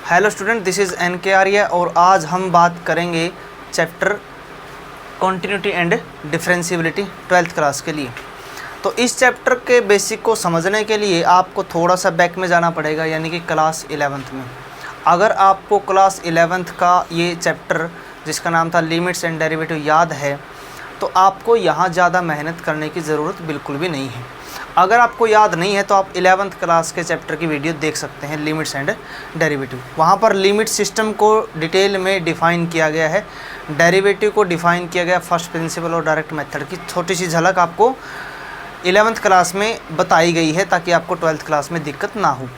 Hello student, this is NK आर्य और आज हम बात करेंगे chapter continuity and differentiability 12th class के लिए। तो इस चैप्टर के बेसिक को समझने के लिए आपको थोड़ा सा बैक में जाना पड़ेगा, यानी कि क्लास 11th में। अगर आपको क्लास 11th का ये चैप्टर जिसका नाम था लिमिट्स एंड डेरिवेटिव याद है तो आपको यहाँ ज़्यादा मेहनत करने की ज़रूरत बिल्कुल भी नहीं है। अगर आपको याद नहीं है तो आप 11th क्लास के चैप्टर की वीडियो देख सकते हैं, लिमिट्स एंड डेरिवेटिव। वहाँ पर लिमिट सिस्टम को डिटेल में डिफ़ाइन किया गया है, डेरिवेटिव को डिफ़ाइन किया गया, फर्स्ट प्रिंसिपल और डायरेक्ट मेथड की छोटी सी झलक आपको 11th क्लास में बताई गई है ताकि आपको 12th क्लास में दिक्कत ना हो।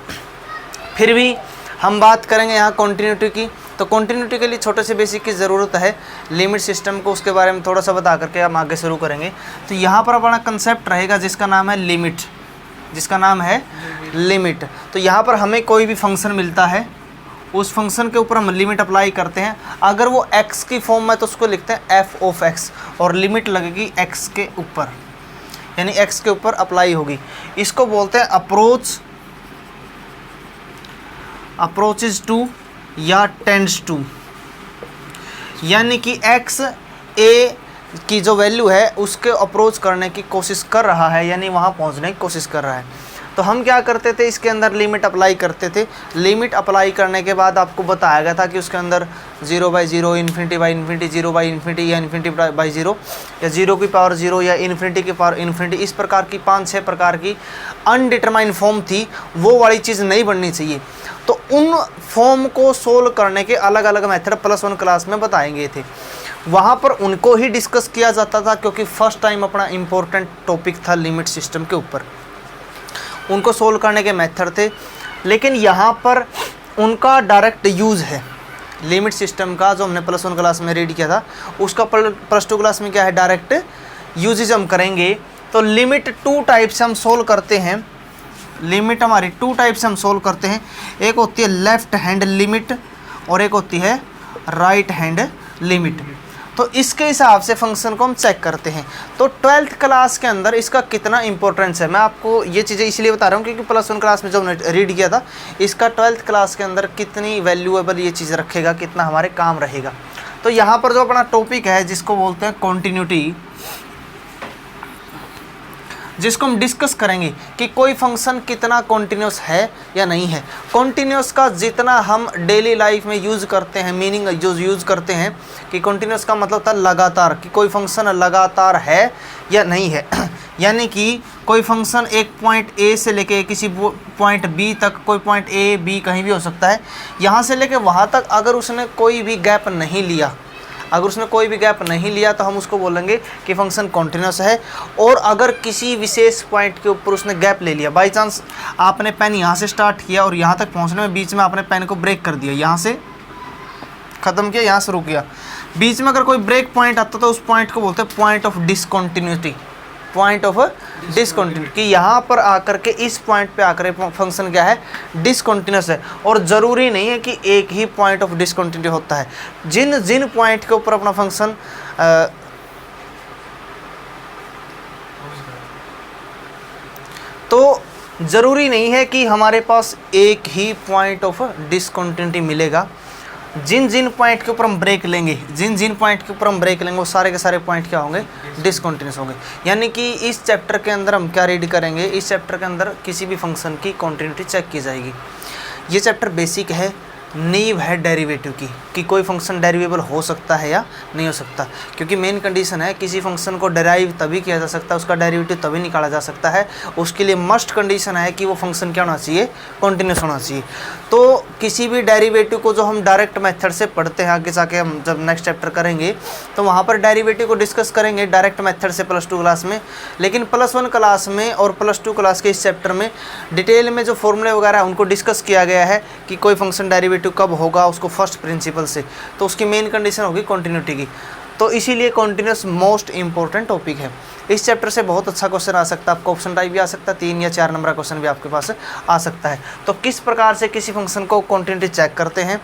फिर भी हम बात करेंगे यहाँ कॉन्टिन्यूटी की। तो कॉन्टिन्यूटी के लिए छोटे से बेसिक की ज़रूरत है, लिमिट सिस्टम को उसके बारे में थोड़ा सा बता करके हम आगे शुरू करेंगे। तो यहाँ पर अपना कंसेप्ट रहेगा जिसका नाम है लिमिट, जिसका नाम है लिमिट। तो यहाँ पर हमें कोई भी फंक्शन मिलता है, उस फंक्शन के ऊपर हम लिमिट अप्लाई करते हैं। अगर वो x की फॉर्म में तो उसको लिखते हैं f ऑफ x और लिमिट लगेगी x के ऊपर, यानी x के ऊपर अप्लाई होगी। इसको बोलते हैं अप्रोचेज टू या टेंड्स टू, यानी कि x a की जो वैल्यू है उसके अप्रोच करने की कोशिश कर रहा है, यानी वहाँ पहुँचने की कोशिश कर रहा है। तो हम क्या करते थे, इसके अंदर लिमिट अप्लाई करते थे। लिमिट अप्लाई करने के बाद आपको बताया गया था कि उसके अंदर 0/0, इन्फिनिटी बाई इन्फिनिटी, 0/इन्फिनिटी या इन्फिनिटी बाई 0 या 0 की पावर 0 या इन्फिनिटी की पावर इन्फिनिटी, इस प्रकार की 5-6 प्रकार की अनडिटरमाइंड फॉर्म थी। वो वाली चीज़ नहीं बननी चाहिए। तो उन फॉर्म को सोल्व करने के अलग अलग मेथड +1 क्लास में बताएंगे थे, वहाँ पर उनको ही डिस्कस किया जाता था क्योंकि फर्स्ट टाइम अपना इम्पोर्टेंट टॉपिक था लिमिट सिस्टम के ऊपर। उनको सोल्व करने के मेथड थे, लेकिन यहाँ पर उनका डायरेक्ट यूज़ है लिमिट सिस्टम का, जो हमने +1 क्लास में रीड किया था उसका +2 क्लास में क्या है, डायरेक्ट यूजेज हम करेंगे। तो लिमिट 2 टाइप से हम सोल्व करते हैं। लिमिट हमारी 2 टाइप से हम सोल्व करते हैं। एक होती है लेफ़्ट हैंड लिमिट और एक होती है राइट हैंड लिमिट। तो इसके हिसाब से फंक्शन को हम चेक करते हैं। तो 12th क्लास के अंदर इसका कितना इंपॉर्टेंस है, मैं आपको ये चीज़ें इसलिए बता रहा हूँ क्योंकि +1 क्लास में जो हमने रीड किया था इसका 12th क्लास के अंदर कितनी वैल्यूएबल ये चीज़ रखेगा, कितना हमारे काम रहेगा। तो यहाँ पर जो अपना टॉपिक है जिसको बोलते हैं कॉन्टिन्यूटी, जिसको हम डिस्कस करेंगे कि कोई फंक्शन कितना कॉन्टिन्यूस है या नहीं है। कॉन्टिन्यूस का जितना हम डेली लाइफ में यूज़ करते हैं, मीनिंग जो यूज़ करते हैं कि कॉन्टिन्यूस का मतलब था लगातार, कि कोई फंक्शन लगातार है या नहीं है। यानी कि कोई फंक्शन एक पॉइंट A से लेके किसी पॉइंट B तक, कोई पॉइंट A B कहीं भी हो सकता है, यहाँ से लेके वहाँ तक अगर उसने कोई भी गैप नहीं लिया, तो हम उसको बोलेंगे कि फंक्शन कॉन्टिन्यूस है। और अगर किसी विशेष पॉइंट के ऊपर उसने गैप ले लिया, बाई चांस आपने पेन यहाँ से स्टार्ट किया और यहाँ तक पहुँचने में बीच में आपने पेन को ब्रेक कर दिया, यहाँ से ख़त्म किया, यहाँ से रुक गया, बीच में अगर कोई ब्रेक पॉइंट आता तो उस पॉइंट को बोलते हैं पॉइंट ऑफ डिसकॉन्टिन्यूटी, कि यहाँ पर आकर के इस पॉइंट पे आकर फंक्शन क्या है, डिसकॉन्टिन्यूस है। और ज़रूरी नहीं है कि एक ही पॉइंट ऑफ डिसकॉन्टिन्यूटी होता है। जिन पॉइंट के ऊपर अपना फंक्शन तो ज़रूरी नहीं है कि हमारे पास एक ही पॉइंट ऑफ डिसकॉन्टिन्यूटी मिलेगा। जिन पॉइंट के ऊपर हम ब्रेक लेंगे, वो सारे के सारे पॉइंट क्या होंगे, डिसकॉन्टिन्यूस होंगे। यानी कि इस चैप्टर के अंदर हम क्या रीड करेंगे, इस चैप्टर के अंदर किसी भी फंक्शन की कॉन्टिन्यूटी चेक की जाएगी। ये चैप्टर बेसिक है, नींव है डेरिवेटिव की, कि कोई फंक्शन डेरिवेबल हो सकता है या नहीं हो सकता। क्योंकि मेन कंडीशन है किसी फंक्शन को डेराइव तभी किया जा सकता है, उसका डेरिवेटिव तभी निकाला जा सकता है, उसके लिए मस्ट कंडीशन है कि वो फंक्शन क्या होना चाहिए, कॉन्टिन्यूस होना चाहिए। तो किसी भी डेरिवेटिव को जो हम डायरेक्ट मेथड से पढ़ते हैं, आगे जाके हम जब नेक्स्ट चैप्टर करेंगे तो वहाँ पर डेरिवेटिव को डिस्कस करेंगे डायरेक्ट मेथड से +2 क्लास में। लेकिन +1 क्लास में और +2 क्लास के इस चैप्टर में डिटेल में जो फॉर्मूले वगैरह उनको डिस्कस किया गया है कि कोई फंक्शन डेरिवेटिव कब होगा, उसको फर्स्ट प्रिंसिपल से, तो उसकी मेन कंडीशन होगी कॉन्टिन्यूटी की। तो इसीलिए कॉन्टिन्यूस मोस्ट इंपॉर्टेंट टॉपिक है। इस चैप्टर से बहुत अच्छा क्वेश्चन आ सकता है, आपको ऑप्शन टाइप भी आ सकता है, 3 या 4 नंबर का क्वेश्चन भी आपके पास आ सकता है। तो किस प्रकार से किसी फंक्शन को कॉन्टिन्यूटी चेक करते हैं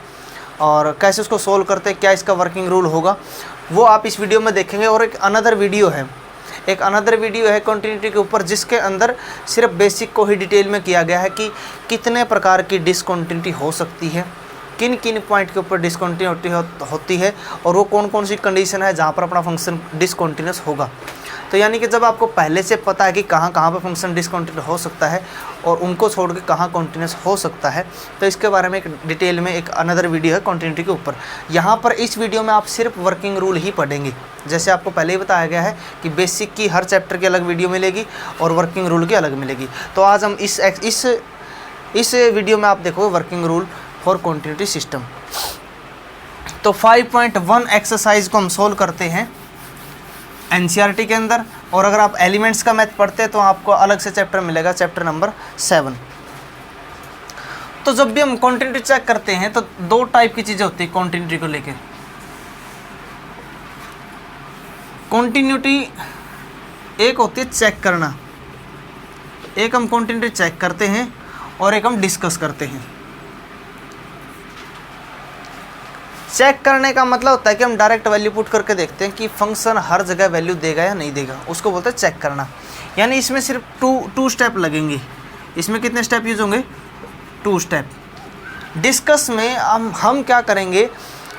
और कैसे उसको सोल्व करते हैं, क्या इसका वर्किंग रूल होगा, वो आप इस वीडियो में देखेंगे। और एक अनदर वीडियो है कॉन्टिन्यूटी के ऊपर, जिसके अंदर सिर्फ बेसिक को ही डिटेल में किया गया है कि कितने प्रकार की डिसकॉन्टिन्यूटी हो सकती है किन किन पॉइंट के ऊपर डिसकंटिन्यूटी होती है और वो कौन कौन सी कंडीशन है जहाँ पर अपना फंक्शन डिसकंटिन्यूस होगा। तो यानी कि जब आपको पहले से पता है कि कहाँ कहाँ पर फंक्शन डिसकंटिन्यूस हो सकता है और उनको छोड़ के कहाँ कॉन्टिन्यूस हो सकता है, तो इसके बारे में एक डिटेल में एक अनदर वीडियो है कॉन्टिन्यूटी के ऊपर। यहाँ पर इस वीडियो में आप सिर्फ वर्किंग रूल ही पढ़ेंगे। जैसे आपको पहले ही बताया गया है कि बेसिक की हर चैप्टर की अलग वीडियो मिलेगी और वर्किंग रूल की अलग मिलेगी। तो आज हम इस वीडियो में आप देखोगे working rule for continuity system. तो 5.1 एक्सरसाइज को हम सोल्व करते हैं एनसीईआरटी के अंदर, और अगर आप एलिमेंट्स का मैथ पढ़ते हैं तो आपको अलग से चैप्टर मिलेगा, चैप्टर नंबर 7। तो जब भी हम कॉन्टिन्यूटी चेक करते हैं तो दो टाइप की चीज़ें होती है कॉन्टिन्यूटी को लेके। कॉन्टिन्यूटी एक होती है चेक करना, एक हम कॉन्टिन्यूटी चेक करते हैं और एक हम डिस्कस करते हैं। चेक करने का मतलब होता है कि हम डायरेक्ट वैल्यू पुट करके देखते हैं कि फंक्शन हर जगह वैल्यू देगा या नहीं देगा, उसको बोलते हैं चेक करना। यानी इसमें सिर्फ टू स्टेप लगेंगे। इसमें कितने स्टेप यूज होंगे? 2 स्टेप। डिस्कस में हम क्या करेंगे,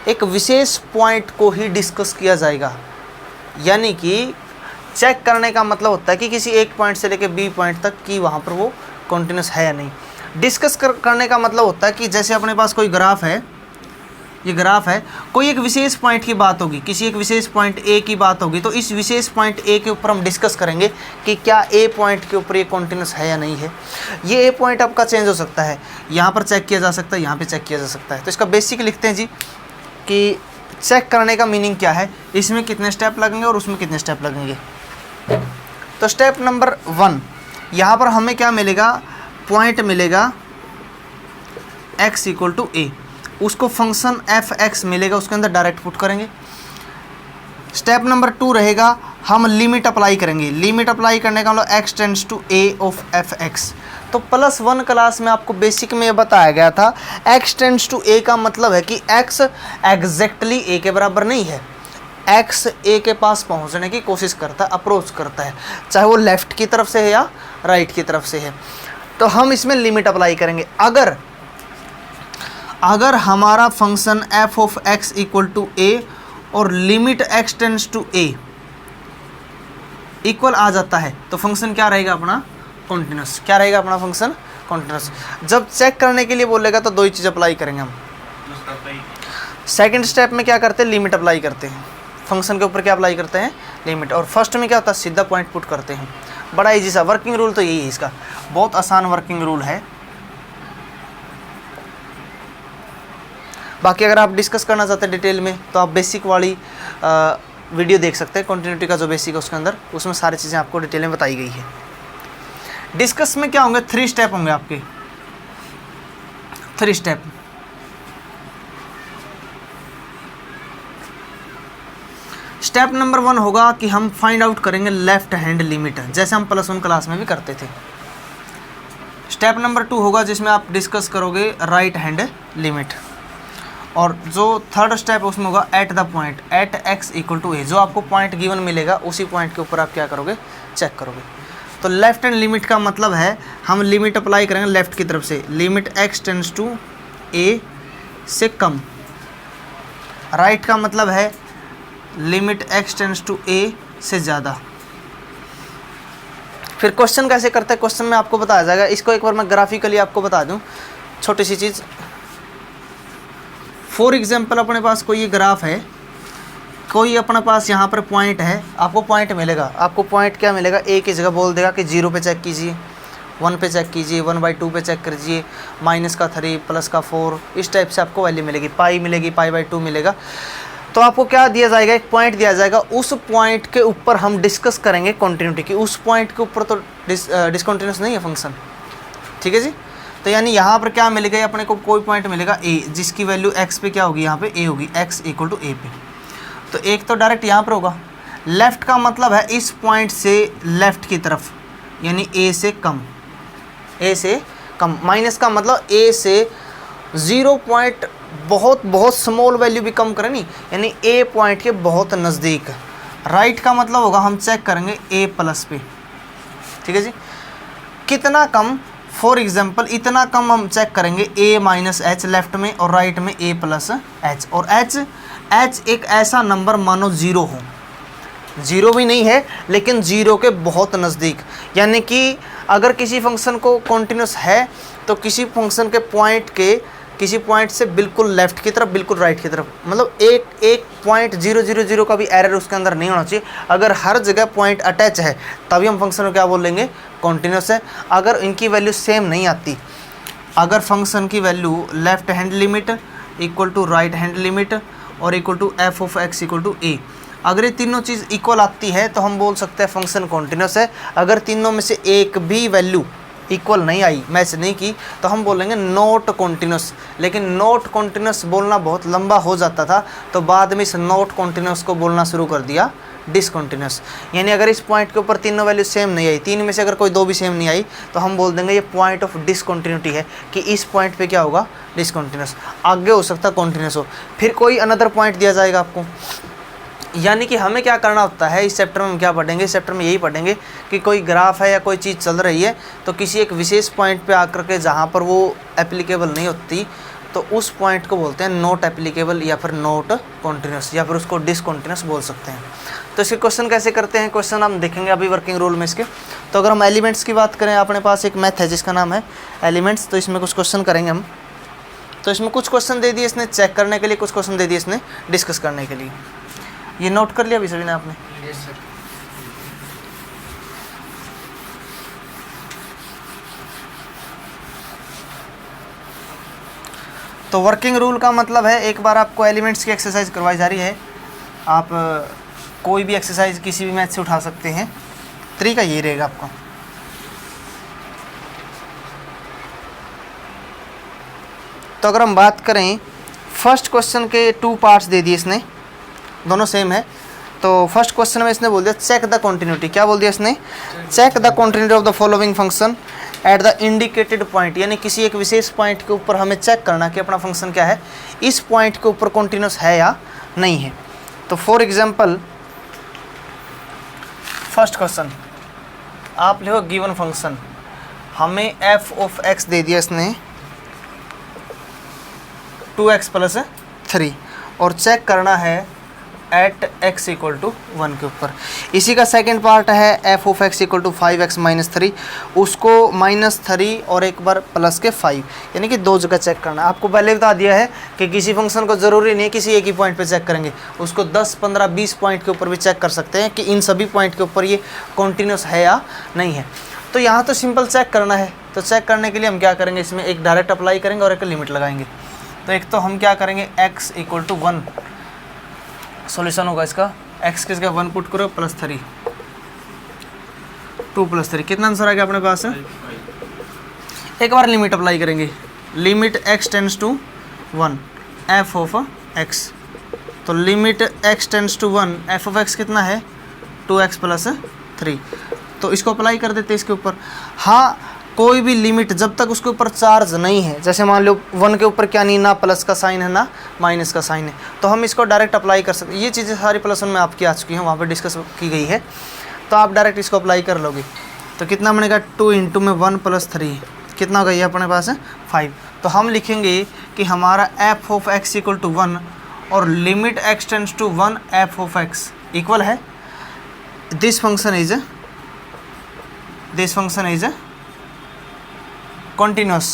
एक विशेष पॉइंट को ही डिस्कस किया जाएगा। यानी कि चेक करने का मतलब होता है कि किसी एक पॉइंट से लेकर बी पॉइंट तक कि वहाँ पर वो कॉन्टिन्यूस है या नहीं। डिस्कस करने का मतलब होता है कि जैसे अपने पास कोई ग्राफ है, ये ग्राफ है, कोई एक विशेष पॉइंट की बात होगी, किसी एक विशेष पॉइंट ए की बात होगी, तो इस विशेष पॉइंट ए के ऊपर हम डिस्कस करेंगे कि क्या ए पॉइंट के ऊपर ये कॉन्टिन्यूस है या नहीं है। ये ए पॉइंट आपका चेंज हो सकता है, यहाँ पर चेक किया जा सकता है, यहाँ पे चेक किया जा सकता है। तो इसका बेसिक लिखते हैं जी कि चेक करने का मीनिंग क्या है, इसमें कितने स्टेप लगेंगे और उसमें कितने स्टेप लगेंगे। तो स्टेप नंबर 1, यहाँ पर हमें क्या मिलेगा, पॉइंट मिलेगा x = a, उसको फंक्शन f(x) मिलेगा, उसके अंदर डायरेक्ट पुट करेंगे। स्टेप नंबर 2 रहेगा, हम लिमिट अप्लाई करेंगे। लिमिट अप्लाई करने का मतलब x tends to a of f(x). तो +1 क्लास में आपको बेसिक में ये बताया गया था, x टेंड्स टू a का मतलब है कि x एग्जैक्टली a के बराबर नहीं है। x a के पास पहुंचने की कोशिश करता है, अप्रोच करता है, चाहे वो लेफ़्ट की तरफ से है या राइट की तरफ से है। तो हम इसमें लिमिट अप्लाई करेंगे। अगर हमारा फंक्शन f(x) = a और limit x tends to a equal आ जाता है, तो फंक्शन क्या रहेगा अपना? कॉन्टिन्यूस। क्या रहेगा अपना फंक्शन? कॉन्टिन्यूस। जब चेक करने के लिए बोलेगा तो 2 ही चीज़ अप्लाई करेंगे हम। सेकंड स्टेप में क्या करते हैं? लिमिट अप्लाई करते हैं। फंक्शन के ऊपर क्या अप्लाई करते हैं? लिमिट। और फर्स्ट में क्या होता है? सीधा पॉइंट पुट करते हैं। बड़ा ईजी सा वर्किंग रूल तो यही है इसका, बहुत आसान वर्किंग रूल है। बाकी अगर आप डिस्कस करना चाहते हैं डिटेल में तो आप बेसिक वाली वीडियो देख सकते हैं, कॉन्टिन्यूटी का जो बेसिक है उसके अंदर, उसमें सारी चीज़ें आपको डिटेल में बताई गई है। डिस्कस में क्या होंगे? 3 स्टेप होंगे आपके, 3 स्टेप। स्टेप नंबर 1 होगा कि हम फाइंड आउट करेंगे लेफ्ट हैंड लिमिट, जैसे हम +1 क्लास में भी करते थे। स्टेप नंबर 2 होगा जिसमें आप डिस्कस करोगे राइट हैंड लिमिट। और जो थर्ड स्टेप है उसमें होगा at the point at x = a, जो आपको पॉइंट गिवन मिलेगा उसी पॉइंट के ऊपर आप क्या करोगे? चेक करोगे। तो लेफ्ट हैंड लिमिट का मतलब है हम लिमिट अप्लाई करेंगे लेफ्ट की तरफ से, limit x tends to a से कम। राइट का मतलब है limit x tends to a से ज़्यादा। फिर क्वेश्चन कैसे करते हैं, क्वेश्चन में आपको बताया जाएगा। इसको एक बार मैं ग्राफिकली आपको बता दूं, छोटी सी चीज़। फॉर एग्जाम्पल अपने पास कोई ये ग्राफ है, कोई अपने पास यहाँ पर पॉइंट है, आपको पॉइंट मिलेगा। आपको पॉइंट क्या मिलेगा? a की जगह बोल देगा कि 0 पे चेक कीजिए, 1 पे चेक कीजिए, 1/2 पे चेक कीजिए, -3 +4, इस टाइप से आपको वैल्यू मिलेगी। पाई मिलेगी, π/2 मिलेगा। तो आपको क्या दिया जाएगा? एक पॉइंट दिया जाएगा, उस पॉइंट के ऊपर हम डिस्कस करेंगे कॉन्टिन्यूटी की। उस पॉइंट के ऊपर तो डिसकंटिन्यूस नहीं है फंक्शन, ठीक है जी। तो यानी यहाँ पर क्या मिलेगा? अपने को कोई पॉइंट मिलेगा a, जिसकी वैल्यू x पे क्या होगी? यहाँ पे a होगी, x = a पे। तो एक तो डायरेक्ट यहाँ पर होगा। लेफ़्ट का मतलब है इस पॉइंट से लेफ़्ट की तरफ, यानी a से कम, a से कम। माइनस का मतलब a से 0 पॉइंट बहुत स्मॉल वैल्यू भी कम करें नहीं, यानी a पॉइंट के बहुत नज़दीक। राइट का मतलब होगा हम चेक करेंगे a+ पे, ठीक है जी। कितना कम? फॉर एग्जाम्पल इतना कम हम चेक करेंगे a माइनस एच लेफ्ट में और राइट में a प्लस एच, और h एक ऐसा नंबर मानो ज़ीरो हो, ज़ीरो भी नहीं है लेकिन ज़ीरो के बहुत नज़दीक, यानी कि अगर किसी फंक्शन को कॉन्टिन्यूस है तो किसी फंक्शन के किसी पॉइंट से बिल्कुल लेफ्ट की तरफ, बिल्कुल राइट की तरफ, मतलब एक पॉइंट 0,0,0 का भी एरर उसके अंदर नहीं होना चाहिए। अगर हर जगह पॉइंट अटैच है तभी हम फंक्शन को क्या बोलेंगे, कॉन्टिन्यूस है। अगर इनकी वैल्यू सेम नहीं आती, अगर फंक्शन की value left hand limit equal to right hand limit और equal to f of x equal to a, अगर ये तीनों चीज़ इक्वल आती है तो हम बोल सकते हैं फंक्शन कॉन्टिन्यूस है। अगर तीनों में से एक भी वैल्यू इक्वल नहीं आई, मैच नहीं की, तो हम बोलेंगे नॉट कॉन्टिन्यूस। लेकिन नॉट कॉन्टिन्यूस बोलना बहुत लंबा हो जाता था तो बाद में इस नॉट कॉन्टिन्यूस को बोलना शुरू कर दिया डिसकॉन्टिन्यूस। यानी अगर इस पॉइंट के ऊपर तीनों वैल्यू सेम नहीं आई, तीन में से अगर कोई दो भी सेम नहीं आई तो हम बोल देंगे ये पॉइंट ऑफ डिसकॉन्टिन्यूटी है, कि इस पॉइंट पे क्या होगा, डिसकॉन्टिन्यूस। आगे हो सकता है कॉन्टिन्यूस हो, फिर कोई अनदर पॉइंट दिया जाएगा आपको। यानी कि हमें क्या करना होता है, इस चैप्टर में हम क्या पढ़ेंगे, इस चैप्टर में यही पढ़ेंगे कि कोई ग्राफ है या कोई चीज़ चल रही है तो किसी एक विशेष पॉइंट पे आकर के जहाँ पर वो एप्लीकेबल नहीं होती तो उस पॉइंट को बोलते हैं नॉट एप्लीकेबल या फिर नॉट कॉन्टिन्यूस, या फिर उसको डिसकॉन्टिन्यूस बोल सकते हैं। तो इसके क्वेश्चन कैसे करते हैं, क्वेश्चन हम देखेंगे अभी वर्किंग रूल में इसके। तो अगर हम एलिमेंट्स की बात करें, अपने पास एक मैथ है जिसका नाम है एलिमेंट्स, तो इसमें कुछ क्वेश्चन करेंगे हम। तो इसमें कुछ क्वेश्चन दे दिए इसने चेक करने के लिए, कुछ क्वेश्चन दे दिए इसने डिस्कस करने के लिए। ये नोट कर लिया अभी सभी ने आपने? Yes sir. तो वर्किंग रूल का मतलब है, एक बार आपको एलिमेंट्स की एक्सरसाइज करवाई जा रही है, आप कोई भी एक्सरसाइज किसी भी मैथ से उठा सकते हैं, तरीका यही रहेगा आपका। तो अगर हम बात करें फर्स्ट क्वेश्चन के 2 पार्ट्स दे दिए इसने, दोनों सेम है। तो फर्स्ट क्वेश्चन में इसने बोल दिया चेक द कॉन्टिन्यूटी, क्या बोल दिया इसने, check the continuity of the following function at the indicated point, यानी किसी एक विशेष पॉइंट के ऊपर हमें चेक करना कि अपना फंक्शन क्या है, इस पॉइंट के ऊपर कॉन्टिन्यूस है या नहीं है। तो फॉर एग्जांपल फर्स्ट क्वेश्चन आप लिखो गिवन फंक्शन, हमें एफ ऑफ एक्स दे दिया इसने 2x + 3 और चेक करना है एट x = 1 के ऊपर। इसी का सेकंड पार्ट है एफ ऑफ एक्स = 5x - 3, उसको -3 और एक बार प्लस के 5, यानी कि 2 जगह चेक करना। आपको पहले बता दिया है कि किसी फंक्शन को ज़रूरी नहीं किसी एक ही पॉइंट पे चेक करेंगे, उसको 10, 15, 20 पॉइंट के ऊपर भी चेक कर सकते हैं कि इन सभी पॉइंट के ऊपर ये कॉन्टिन्यूस है या नहीं है। तो यहाँ तो सिंपल चेक करना है, तो चेक करने के लिए हम क्या करेंगे, इसमें एक डायरेक्ट अप्लाई करेंगे और एक लिमिट लगाएंगे। तो एक तो हम क्या करेंगे x = 1, सॉल्यूशन होगा इसका x किसका 1 पुट करो +3, 2 + 3 कितना आंसर आ गया अपने पास। एक बार लिमिट अप्लाई करेंगे, limit x tends to 1 f of x, तो limit x tends to 1 f of x कितना है 2x + 3, तो इसको अप्लाई कर देते इसके ऊपर। हाँ, कोई भी लिमिट जब तक उसके ऊपर चार्ज नहीं है, जैसे मान लो 1 के ऊपर क्या नहीं, ना प्लस का साइन है ना माइनस का साइन है, तो हम इसको डायरेक्ट अप्लाई कर सकते हैं। ये चीज़ें सारी +1 में आपकी आ चुकी हैं, वहाँ पे डिस्कस की गई है, तो आप डायरेक्ट इसको अप्लाई कर लोगे। तो कितना बनेगा 2 × में 1 + 3 कितना हो गया, ये अपने पास है 5। तो हम लिखेंगे कि हमारा एफ ऑफ x = 1 और limit x tends to 1 f of x equal है this function is continuous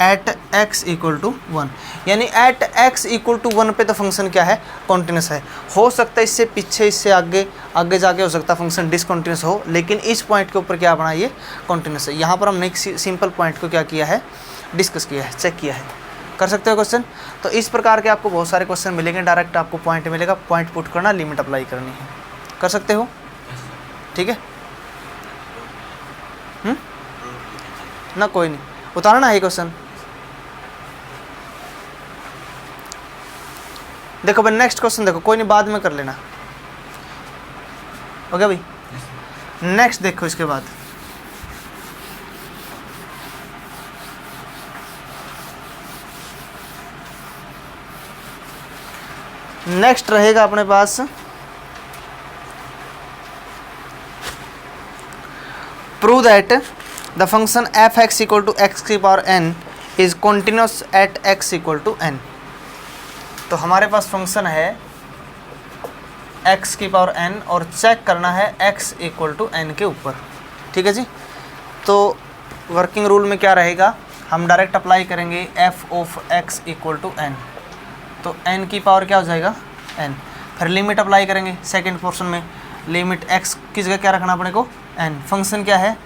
at x = 1, यानी एट x = 1 पे तो फंक्शन क्या है, कॉन्टिन्यूस है। हो सकता है इससे पीछे, इससे आगे जाके हो सकता है फंक्शन डिसकॉन्टिन्यूस हो, लेकिन इस पॉइंट के ऊपर क्या बना, ये कॉन्टिन्यूस है। यहाँ पर हमने एक सिंपल पॉइंट को क्या किया है, डिस्कस किया है, चेक किया है। कर सकते हो क्वेश्चन। तो इस प्रकार के आपको बहुत सारे क्वेश्चन मिलेंगे, डायरेक्ट आपको पॉइंट मिलेगा, पॉइंट पुट करना, लिमिट अप्लाई करनी है। कर सकते हो, ठीक है ना, कोई नहीं, उतारना है क्वेश्चन। देखो भाई नेक्स्ट क्वेश्चन देखो, कोई नहीं बाद में कर लेना, हो गया भाई। नेक्स्ट देखो इसके बाद नेक्स्ट रहेगा अपने पास prove that the function f x equal to x की power n is continuous at x equal to n. तो हमारे पास फंक्शन है x की पावर n और चेक करना है x इक्वल टू n के ऊपर। ठीक है जी। तो वर्किंग रूल में क्या रहेगा, हम डायरेक्ट अप्लाई करेंगे f of x equal to n। तो n की पावर क्या हो जाएगा n, फिर लिमिट अप्लाई करेंगे सेकेंड पोर्शन में, लिमिट x की जगह क्या रखना अपने को n, फंक्शन क्या है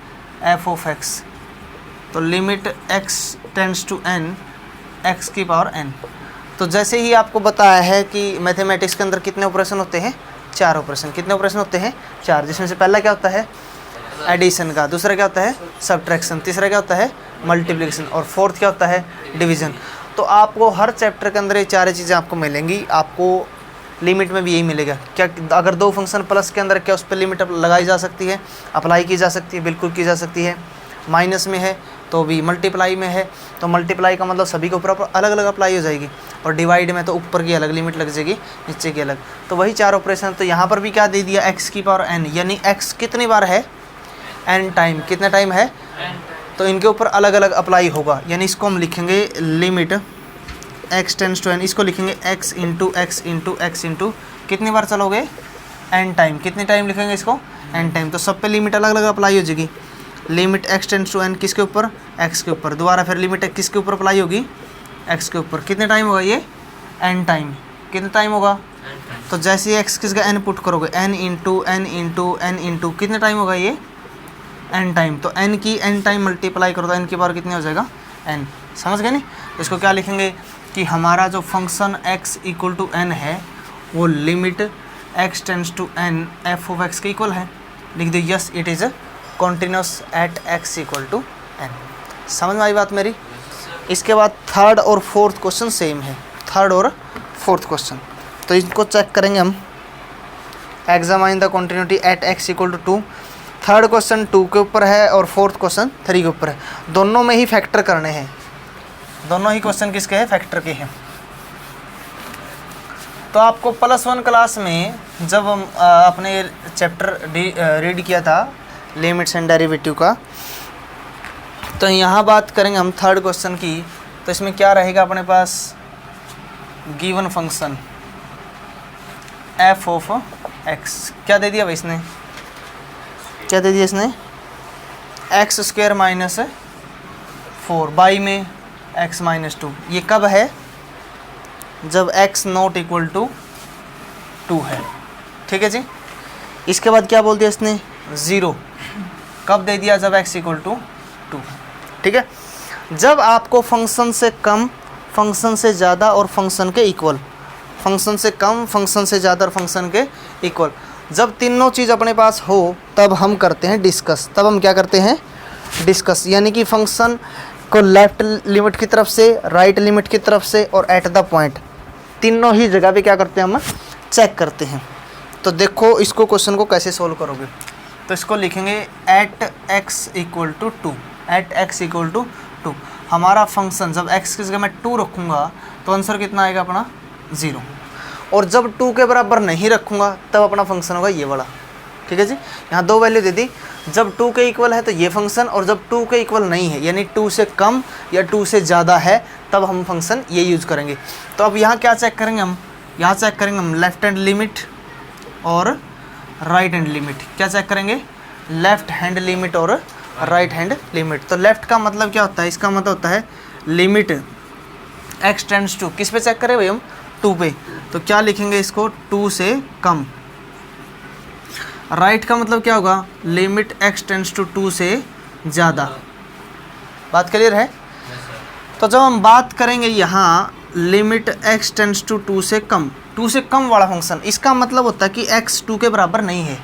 f ऑफ x, तो limit x tends to n x की पावर n। तो जैसे ही आपको बताया है कि मैथमेटिक्स के अंदर कितने ऑपरेशन होते हैं, 4 ऑपरेशन। कितने ऑपरेशन होते हैं 4, जिसमें से पहला क्या होता है एडिशन का, दूसरा क्या होता है सब्ट्रैक्शन, तीसरा क्या होता है मल्टीप्लिकेशन और फोर्थ क्या होता है डिवीज़न। तो आपको हर चैप्टर के अंदर ये 4 चीज़ें आपको मिलेंगी। आपको लिमिट में भी यही मिलेगा। क्या अगर 2 फंक्शन प्लस के अंदर क्या उस पर लिमिट लगाई जा सकती है, अप्लाई की जा सकती है, बिल्कुल की जा सकती है। माइनस में है तो भी, मल्टीप्लाई में है तो मल्टीप्लाई का मतलब सभी के ऊपर अलग अलग अप्लाई हो जाएगी, और डिवाइड में तो ऊपर की अलग लिमिट लग जाएगी, नीचे की अलग। तो वही 4 ऑपरेशन। तो यहाँ पर भी क्या दे दिया x की पावर n, यानी x कितनी बार है n टाइम, कितना टाइम है, तो इनके ऊपर अलग अलग अप्लाई होगा। यानी इसको हम लिखेंगे limit x tends to n, इसको लिखेंगे x into x into x into कितनी बार चलोगे n टाइम, कितनी टाइम लिखेंगे इसको n टाइम। तो सब पे लिमिट अलग अलग अप्लाई हो जाएगी। Limit x tends to n किसके ऊपर x के ऊपर, दोबारा फिर लिमिट किसके ऊपर अप्लाई होगी x के ऊपर। कितने टाइम होगा ये n टाइम, कितना टाइम होगा, तो जैसे ही x किस का n पुट करोगे n into n into n into कितने टाइम होगा ये n टाइम। तो n की n टाइम मल्टीप्लाई करो तो n की पावर कितनी हो जाएगा n। समझ गए नहीं। इसको क्या लिखेंगे कि हमारा जो function x equal to n है वो limit x tends to n f of x के इक्वल है। लिख दो yes it is continuous at x equal to n। समझ में आई बात मेरी। इसके बाद थर्ड और फोर्थ क्वेश्चन सेम है, थर्ड और फोर्थ क्वेश्चन। तो इनको चेक करेंगे हम। Examine the continuity at x equal to 2। Third question 2 के ऊपर है और फोर्थ क्वेश्चन 3 के ऊपर है। दोनों में ही फैक्टर करने हैं, दोनों ही क्वेश्चन किसके हैं फैक्टर के हैं। तो आपको +1 क्लास में जब हम अपने चैप्टर रीड किया था लिमिट्स एंड डेरिवेटिव का, तो यहाँ बात करेंगे हम थर्ड क्वेश्चन की। तो इसमें क्या रहेगा अपने पास, given function f of x क्या दे दिया भाई इसने, क्या दे दिया इसने x स्क्वायर माइनस 4 बाई में x माइनस 2। ये कब है, जब x नॉट इक्वल टू 2 है। ठीक है जी। इसके बाद क्या बोल दिया इसने 0, कब दे दिया, जब x इक्वल टू 2। ठीक है। जब आपको फंक्शन से कम, फंक्शन से ज़्यादा और फंक्शन के इक्वल, फंक्शन से कम, फंक्शन से ज़्यादा और फंक्शन के इक्वल, जब तीनों चीज़ अपने पास हो तब हम करते हैं डिस्कस। तब हम क्या करते हैं डिस्कस, यानी कि फंक्शन को लेफ्ट लिमिट की तरफ से, राइट लिमिट की तरफ से और एट द पॉइंट, तीनों ही जगह पे क्या करते हैं हम चेक करते हैं। तो देखो इसको क्वेश्चन को कैसे सोल्व करोगे। तो इसको लिखेंगे at x equal to 2, at x equal to 2। हमारा फंक्शन जब x की जगह मैं 2 रखूँगा तो आंसर कितना आएगा अपना 0, और जब 2 के बराबर नहीं रखूँगा तब अपना फंक्शन होगा ये वाला। ठीक है जी। यहाँ 2 वैल्यू दे दी, जब 2 के इक्वल है तो ये फंक्शन, और जब 2 के इक्वल नहीं है यानी 2 से कम या 2 से ज़्यादा है तब हम फंक्शन ये यूज़ करेंगे। तो अब यहाँ क्या चेक करेंगे हम, यहाँ चेक करेंगे हम लेफ्ट हैंड लिमिट और राइट हैंड लिमिट। क्या चेक करेंगे, लेफ्ट हैंड लिमिट और राइट हैंड लिमिट। तो लेफ्ट का मतलब क्या होता है, इसका मतलब होता है लिमिट x टेंड्स टू, किस पे चेक करें भाई हम 2 पे। तो क्या लिखेंगे इसको 2 से कम। राइट का मतलब क्या होगा, लिमिट x टेंड्स टू 2 से ज़्यादा। बात क्लियर है। तो जब हम बात करेंगे यहाँ लिमिट x टेंड्स टू 2 से कम, 2 से कम वाला फंक्शन, इसका मतलब होता है कि x 2 के बराबर नहीं है।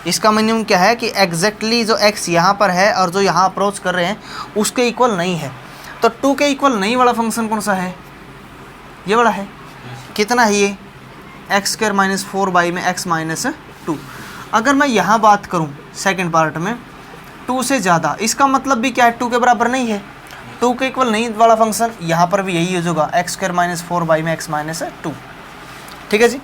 इसका मिनिमम क्या है कि एग्जैक्टली जो x यहाँ पर है और जो यहाँ अप्रोच कर रहे हैं उसके इक्वल नहीं है। तो 2 के इक्वल नहीं वाला फंक्शन कौन सा है, ये वाला है। कितना है ये x स्क्वायर माइनस 4 बाई में x माइनस 2। अगर मैं यहाँ बात करूँ सेकेंड पार्ट में 2 से ज़्यादा, इसका मतलब भी क्या है 2 के बराबर नहीं है, 2 के इक्वल नहीं वाला फंक्शन, यहाँ पर भी यही यूज होगा x स्क्वायर माइनस 4 बाई में x माइनस 2। ठीक है जी।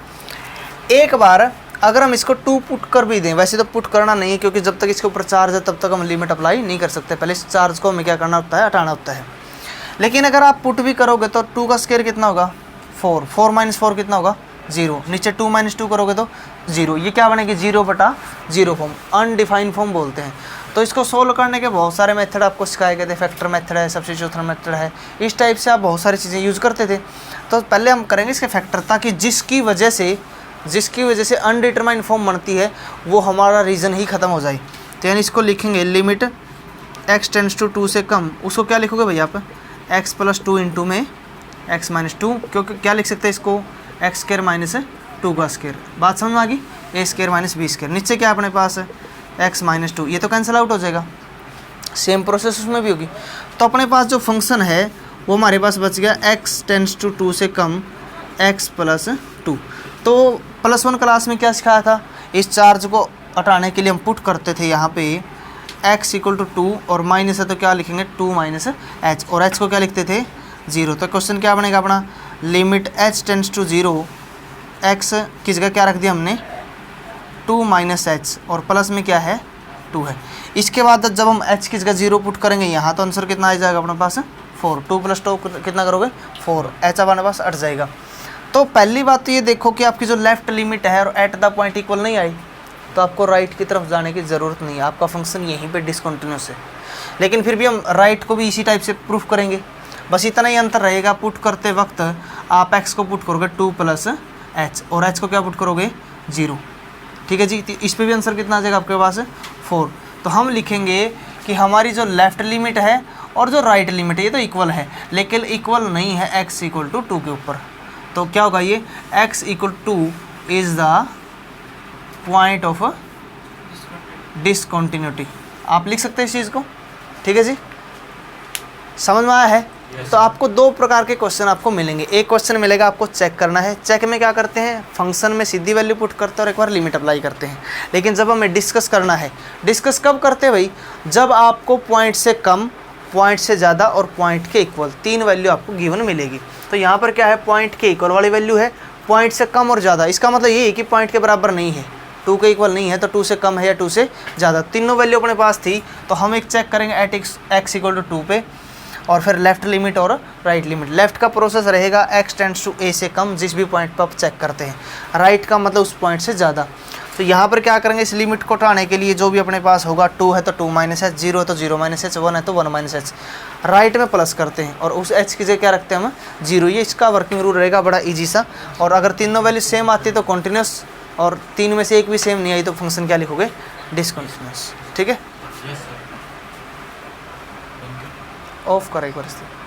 एक बार अगर हम इसको 2 पुट कर भी दें, वैसे तो पुट करना नहीं है क्योंकि जब तक इसके ऊपर चार्ज है तब तक हम लिमिट अप्लाई नहीं कर सकते, पहले इस चार्ज को हमें क्या करना होता है, हटाना होता है। लेकिन अगर आप पुट भी करोगे तो 2 का स्क्वायर कितना होगा 4, 4 माइनस 4 कितना होगा 0, नीचे 2 माइनस 2 करोगे तो 0, ये क्या बनेगी 0/0 फॉर्म, अनडिफाइंड फॉर्म बोलते हैं। तो इसको सोल्व करने के बहुत सारे मेथड आपको सिखाए गए थे, फैक्टर मेथड है, सब्स्टिट्यूशन मेथड है, इस टाइप से आप बहुत सारी चीज़ें यूज़ करते थे। तो पहले हम करेंगे इसके फैक्टर, ताकि जिसकी वजह से अनडिटरमाइंड फॉर्म बनती है वो हमारा रीज़न ही ख़त्म हो जाए। तो यानी इसको लिखेंगे लिमिट x टेंड्स टू 2 से कम, उसको क्या लिखोगे भैया आप, x + 2 इंटू में x - 2, क्योंकि क्या लिख सकते हैं इसको x² - 2 का स्क्वायर। बात समझ में आ गई, a² - b²। नीचे क्या अपने पास है x - 2, ये तो कैंसिल आउट हो जाएगा, सेम प्रोसेस उसमें भी होगी। तो अपने पास जो फंक्शन है वो हमारे पास बच गया x टेंड्स टू 2 से कम x + 2। तो +1 क्लास में क्या सिखाया था, इस चार्ज को हटाने के लिए हम पुट करते थे यहाँ पे x = 2 और माइनस है तो क्या लिखेंगे 2 - h, और h को क्या लिखते थे 0। तो क्वेश्चन क्या बनेगा अपना, limit h tends to 0, x की जगह क्या रख दिया हमने 2 - h, और प्लस में क्या है 2 है। इसके बाद जब हम h की जगह 0 पुट करेंगे यहाँ तो आंसर कितना आ जाएगा अपने पास 4, 2 + 2 कितना करोगे 4, h अपने पास हट जाएगा। तो पहली बात तो ये देखो कि आपकी जो लेफ्ट लिमिट है और एट द पॉइंट इक्वल नहीं आई, तो आपको राइट की तरफ जाने की ज़रूरत नहीं है, आपका फंक्शन यहीं पे डिसकंटिन्यूस है। लेकिन फिर भी हम राइट को भी इसी टाइप से प्रूफ करेंगे, बस इतना ही अंतर रहेगा, पुट करते वक्त आप x को पुट करोगे 2 + h और h को क्या पुट करोगे 0, ठीक है जी। तो इस पर भी आंसर कितना आ जाएगा आपके पास 4। तो हम लिखेंगे कि हमारी जो लेफ्ट लिमिट है और जो राइट लिमिट है ये तो इक्वल है, लेकिन इक्वल नहीं है x = 2 के ऊपर। तो क्या होगा ये x = 2 is the point of discontinuity, आप लिख सकते हैं इस चीज़ को, ठीक है जी, समझ में आया है। तो आपको 2 प्रकार के क्वेश्चन आपको मिलेंगे, एक क्वेश्चन मिलेगा आपको चेक करना है, चेक में क्या करते हैं फंक्शन में सीधी वैल्यू पुट करते हैं और एक बार लिमिट अप्लाई करते हैं। लेकिन जब हमें डिस्कस करना है, डिस्कस कब करते हैं भाई, जब आपको पॉइंट से कम, पॉइंट से ज़्यादा और पॉइंट के इक्वल 3 वैल्यू आपको गिवन मिलेगी। तो यहाँ पर क्या है, पॉइंट के इक्वल वाली वैल्यू है, पॉइंट से कम और ज़्यादा, इसका मतलब ये है कि पॉइंट के बराबर नहीं है, 2 के इक्वल नहीं है, तो 2 से कम है या 2 से ज़्यादा, तीनों वैल्यू अपने पास थी। तो हम एक चेक करेंगे एट x = 2 पे, और फिर लेफ्ट लिमिट और राइट लिमिट। लेफ्ट का प्रोसेस रहेगा x टेंड्स टू a से कम, जिस भी पॉइंट पर आप चेक करते हैं, राइट का मतलब उस पॉइंट से ज़्यादा। तो यहाँ पर क्या करेंगे, इस लिमिट को हटाने के लिए जो भी अपने पास होगा, 2 है तो 2 - h, 0 है तो 0 - h, 1 है तो 1 - h, राइट में प्लस करते हैं और उस h की जगह क्या रखते हैं हम 0। ये इसका वर्किंग रूल रहेगा, बड़ा ईजी सा। और अगर तीनों वैल्यू सेम आती है तो कॉन्टिन्यूस, और 3 में से एक भी सेम नहीं आई तो फंक्शन क्या लिखोगे डिसकंटिन्यूस, ठीक है। ऑफ करें एक बार इससे।